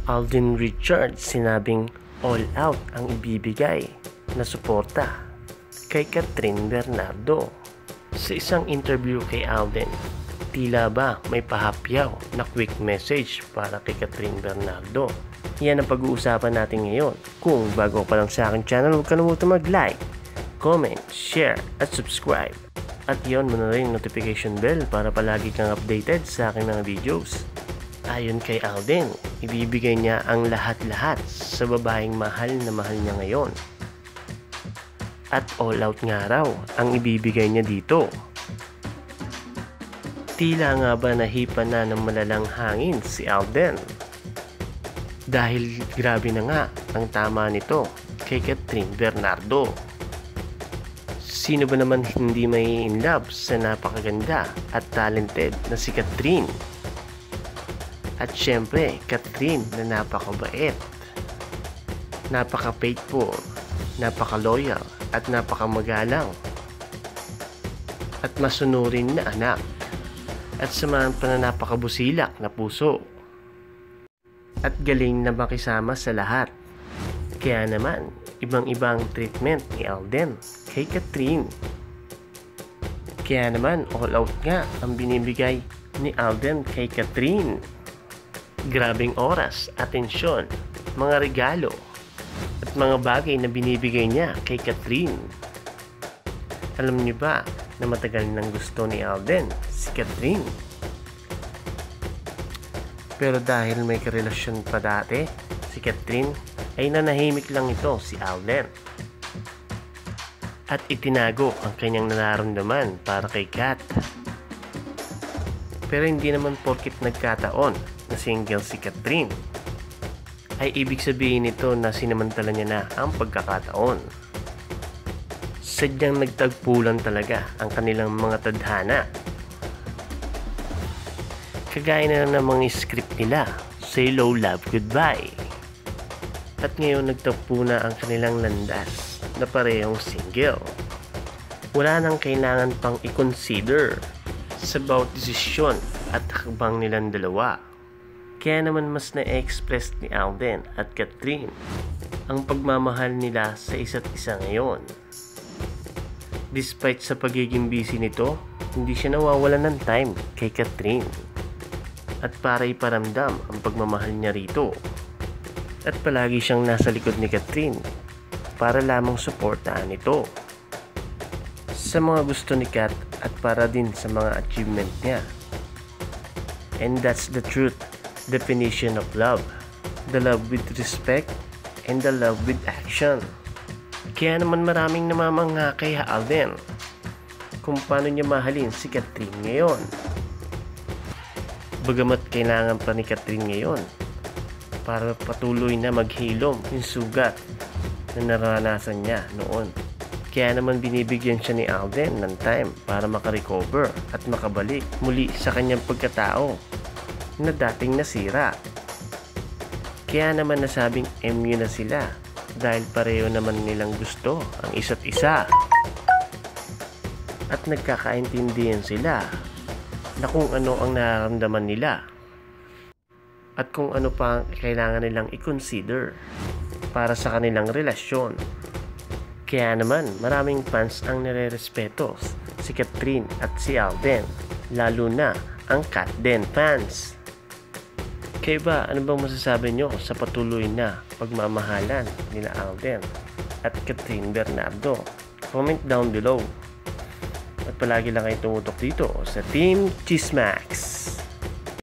Alden Richards sinabing all out ang ibibigay na suporta kay Kathryn Bernardo. Sa isang interview kay Alden, tila ba may pahapyaw na quick message para kay Kathryn Bernardo. Yan ang pag-uusapan natin ngayon. Kung bago pa lang sa aking channel, huwag kalimutan mag-like, comment, share at subscribe. At yon mo na rin notification bell para palagi kang updated sa aking mga videos. Ayon kay Alden, ibibigay niya ang lahat-lahat sa babaeng mahal na mahal niya ngayon. At all out nga raw ang ibibigay niya dito. Tila nga ba nahipa na ng malalang hangin si Alden? Dahil grabe na nga ang tama nito kay Kathryn Bernardo. Sino ba naman hindi may in love sa napakaganda at talented na si Kathryn? At syempre, Kathryn na napakabait, napaka-faithful, napaka-loyal at napakamagalang at masunurin na anak at samahan pa na napakabusilak na puso at galing na makisama sa lahat. Kaya naman, ibang-ibang treatment ni Alden kay Kathryn. Kaya naman, all out nga ang binibigay ni Alden kay Kathryn. Grabing oras, atensyon, mga regalo at mga bagay na binibigay niya kay Kathryn. Alam niyo ba na matagal nang gusto ni Alden si Kathryn? Pero dahil may karelasyon pa dati si Kathryn, ay nanahimik lang ito si Alden. At itinago ang kanyang nararamdaman para kay Kat. Pero hindi naman porkit nagkataon na single si Kathryn ay ibig sabihin nito na sinamantala niya na ang pagkakataon. Sadyang nagtagpulan talaga ang kanilang mga tadhana. Kagaya na ng mga script nila, Say Low Love Goodbye. At ngayon nagtagpo na ang kanilang landas na parehong single. Wala nang kailangan pang i-consider sa bawat desisyon at hakbang nilang dalawa. Kaya naman mas na-express ni Alden at Kathryn ang pagmamahal nila sa isa't isa ngayon. Despite sa pagiging busy nito, hindi siya nawawalan ng time kay Kathryn. At para iparamdam ang pagmamahal niya rito. At palagi siyang nasa likod ni Kathryn para lamang suportahan ito sa mga gusto ni Kat at para din sa mga achievement niya. And that's the truth definition of love. The love with respect and the love with action. Kaya naman maraming namamangha kay Alden kung paano niya mahalin si Kathryn ngayon. Bagamat kailangan pa ni Kathryn ngayon para patuloy na maghilom yung sugat na naranasan niya noon. Kaya naman binibigyan siya ni Alden ng time para makarecover at makabalik muli sa kanyang pagkatao na dating nasira. Kaya naman nasabing MU na sila dahil pareho naman nilang gusto ang isa't isa. At nagkakaintindihan sila na kung ano ang nararamdaman nila at kung ano pa ang kailangan nilang i-consider para sa kanilang relasyon. Kaya naman maraming fans ang nire-respeto si Kathryn at si Alden, lalo na ang Katden fans. Kaya ba, ano bang masasabi nyo sa patuloy na pagmamahalan nila Alden at Kathryn Bernardo? Comment down below. At palagi lang kayo tumutok dito sa Team Chismax.